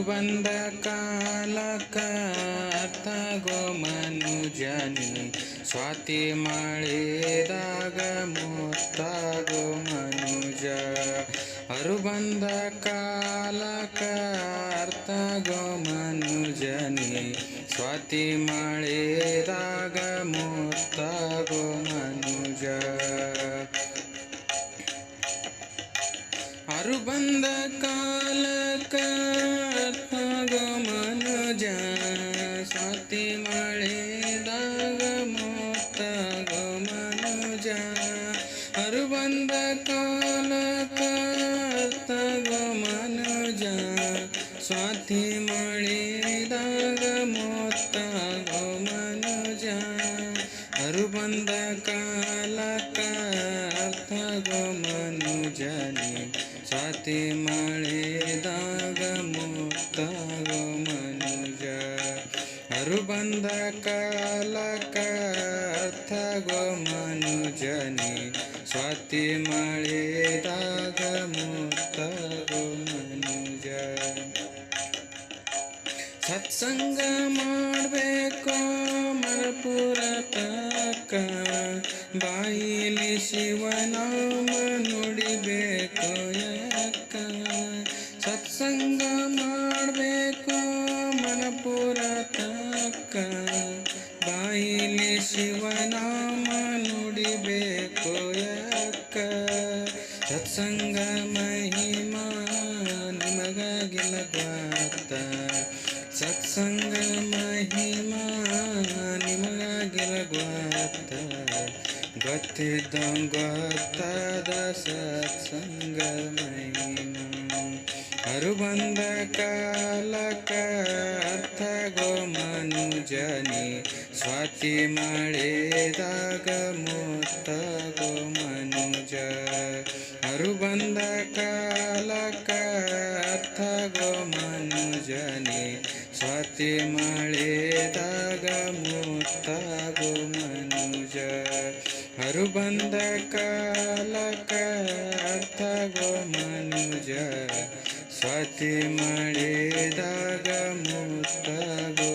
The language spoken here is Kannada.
ಬಂದ ಕಾಲಕ ಅರ್ಥ ಗೋ ಮನುಜನಿ ಸ್ವಾತಿ ಮಾಡಿದಾಗ ಮುತ್ತಾಗೋ ಮನುಜ ಬಂದ ಕಾಲಕ ಅರ್ಥ ಗೋ ಮನುಜನಿ ಸ್ವಾತಿ ಮಾಡಿದಾಗ ಮುತ್ತಾಗೋ ಮನುಜ ಬಂದ ಕಾಲಕ ಅರ್ಥ ಗೋ ಮನುಜ ಸ್ವಾತಿ ಮಾಡಿದಾಗ ಮುತ್ತಾಗೋ ಮನುಜ ಬಂದ ಕಾಲಕ ಅರ್ಥ ಗೋ ಮನುಜ ಸ್ವಾತಿ ಮಾಡಿದಾಗ ಮುತ್ತಾಗೋ ಮನುಜ ಬಂದ ಕಾಲಕ ಅರ್ಥ ಗೋ ಮನುಜನಿ ಸ್ವಾತಿ ಮಾಡಿದಾಗ ಮುತ್ತಾಗೋ ಮನುಜ ಬಂದ ಕಾಲಕ ಅರ್ಥ ಗೋ ಮನುಜನಿ ಸ್ವಾತಿ ಮಾಡಿದಾಗ ಮುತ್ತಾಗೋ ಮನುಜ ಸತ್ಸಂಗ ಮಾಡಬೇಕು ಮನಪುರ ತಕ್ಕ ಬಾಯಿಲಿ ಶಿವನಾಮ ನುಡಿಬೇಕು ಯಾಕ ಸತ್ಸಂಗ ಮಾಡಬೇಕು ಮನಪುರ ತಕ್ಕ ಬಾಯಿಲಿ ಶಿವನಾಮ ನುಡಿಬೇಕು ಯಾಕ ಸತ್ಸಂಗ ಮಹಿಮಾ ನಿಮಗಾಗಿಲ್ಲ ಗೊತ್ತ ಸತ್ಸಂಗ ಮಹಿಮಾ ನಿಮಗಾಗಿಲ್ಲ ಗೊತ್ತ ಗೊತ್ತಿದ್ದಂಗ ಗೊತ್ತಾದ ಸತ್ಸಂಗ ಮಹಿಮಾ ಬಂದ ಕಾಲಕ ಅರ್ಥ ಗೋ ಮನುಜನಿ ಸ್ವಾತಿ ಮಾಡಿದಾಗ ಮುತ್ತಾಗೋ ಮನುಜ ಬಂದ ಕಾಲಕ ಅರ್ಥ ಗೋ ಮನುಜನಿ ಸ್ವಾತಿ ಮಾಡಿದಾಗ ಮುತ್ತಾಗೋ ಮನುಜ ಬಂದ ಕಾಲಕ ಅರ್ಥ ಗೋ ಮನುಜ ಸ್ವಾತಿ ಮಾಡಿದಾಗ ಮುತ್ತಾಗೋ